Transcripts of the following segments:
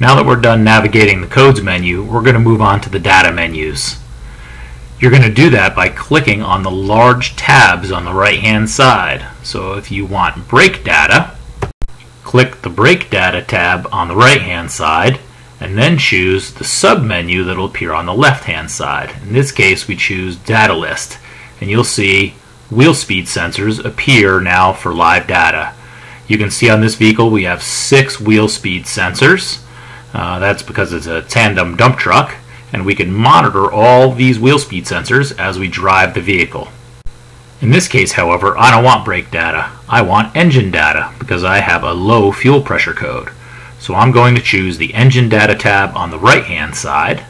Now that we're done navigating the codes menu, we're going to move on to the data menus. You're going to do that by clicking on the large tabs on the right hand side. So if you want brake data, click the brake data tab on the right hand side and then choose the sub-menu that will appear on the left hand side. In this case we choose data list, and you'll see wheel speed sensors appear now for live data. You can see on this vehicle we have 6 wheel speed sensors. That's because it's a tandem dump truck, and we can monitor all these wheel speed sensors as we drive the vehicle. In this case, however, I don't want brake data. I want engine data because I have a low fuel pressure code. So I'm going to choose the engine data tab on the right hand side,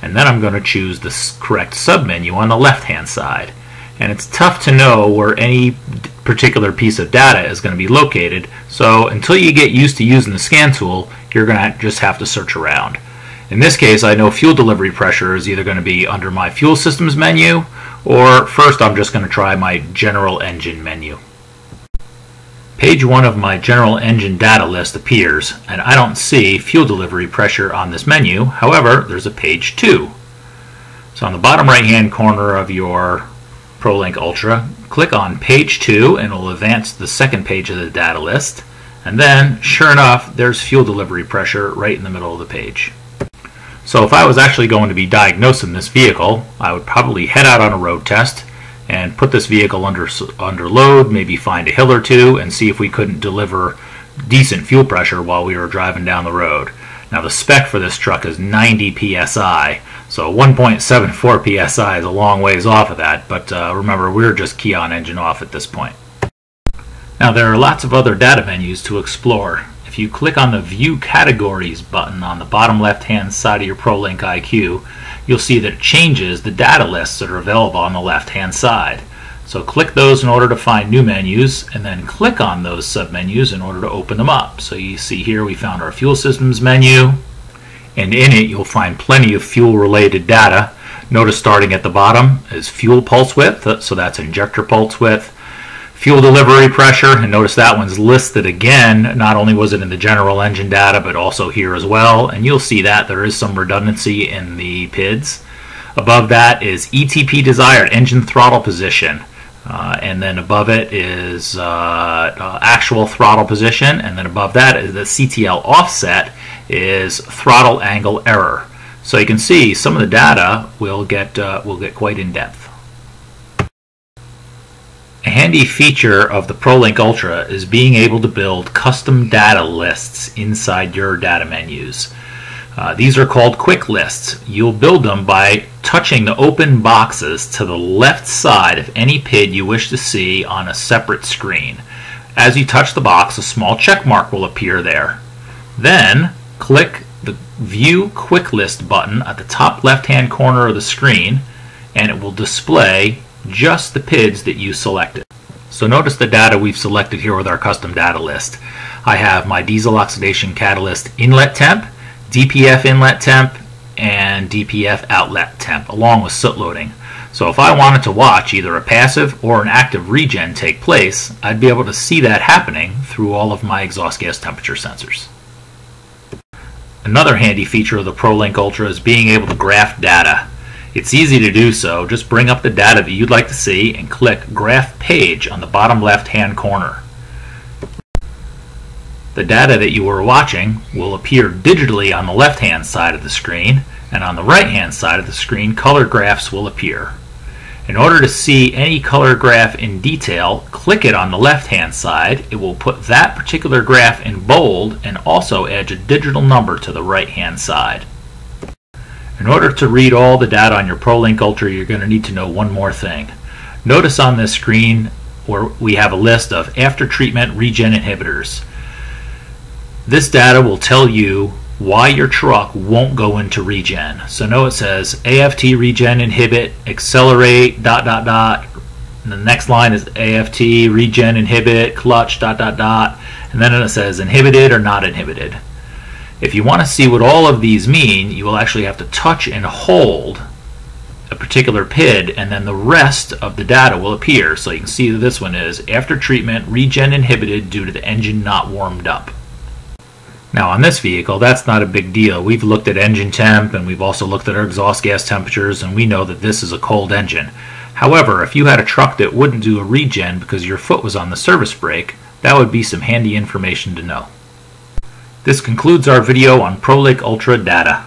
and then I'm going to choose the correct submenu on the left hand side. And it's tough to know where any particular piece of data is going to be located, so until you get used to using the scan tool, you're going to just have to search around. In this case, I know fuel delivery pressure is either going to be under my fuel systems menu, or first I'm just going to try my general engine menu. Page 1 of my general engine data list appears, and I don't see fuel delivery pressure on this menu. However, there's a page 2. So on the bottom right hand corner of your ProLink Ultra, click on page 2 and it will advance to the second page of the data list, and then sure enough there's fuel delivery pressure right in the middle of the page. So if I was actually going to be diagnosing this vehicle, I would probably head out on a road test and put this vehicle under load, maybe find a hill or two and see if we couldn't deliver decent fuel pressure while we were driving down the road. Now the spec for this truck is 90 psi, so 1.74 psi is a long ways off of that, but remember we're just key on engine off at this point. Now there are lots of other data menus to explore. If you click on the View Categories button on the bottom left hand side of your ProLink IQ, you'll see that it changes the data lists that are available on the left hand side. So click those in order to find new menus, and then click on those submenus in order to open them up. So you see here we found our fuel systems menu, and in it you'll find plenty of fuel related data. Notice starting at the bottom is fuel pulse width, so that's injector pulse width, fuel delivery pressure, and notice that one's listed again. Not only was it in the general engine data but also here as well, and you'll see that there is some redundancy in the PIDs. Above that is ETP desired engine throttle position. And then above it is actual throttle position, and then above that is the CTL offset is throttle angle error. So you can see some of the data will get quite in depth. A handy feature of the ProLink Ultra is being able to build custom data lists inside your data menus. These are called quick lists. You'll build them by touching the open boxes to the left side of any PID you wish to see on a separate screen. As you touch the box, a small check mark will appear there. Then click the View Quick List button at the top left hand corner of the screen, and it will display just the PIDs that you selected. So notice the data we've selected here with our custom data list. I have my diesel oxidation catalyst inlet temp, DPF inlet temp, and DPF outlet temp, along with soot loading. So if I wanted to watch either a passive or an active regen take place, I'd be able to see that happening through all of my exhaust gas temperature sensors. Another handy feature of the ProLink Ultra is being able to graph data. It's easy to do so. Just bring up the data that you'd like to see and click Graph Page on the bottom left hand corner. The data that you were watching will appear digitally on the left hand side of the screen, and on the right hand side of the screen color graphs will appear. In order to see any color graph in detail, click it on the left hand side. It will put that particular graph in bold and also add a digital number to the right hand side. In order to read all the data on your ProLink Ultra, you're going to need to know one more thing. Notice on this screen where we have a list of after treatment regen inhibitors. This data will tell you why your truck won't go into regen. So note it says AFT regen inhibit, accelerate, ... And the next line is AFT regen inhibit, clutch, ... And then it says inhibited or not inhibited. If you want to see what all of these mean, you will actually have to touch and hold a particular PID, and then the rest of the data will appear. So you can see that this one is after treatment regen inhibited due to the engine not warmed up. Now on this vehicle, that's not a big deal. We've looked at engine temp and we've also looked at our exhaust gas temperatures, and we know that this is a cold engine. However, if you had a truck that wouldn't do a regen because your foot was on the service brake, that would be some handy information to know. This concludes our video on ProLake Ultra data.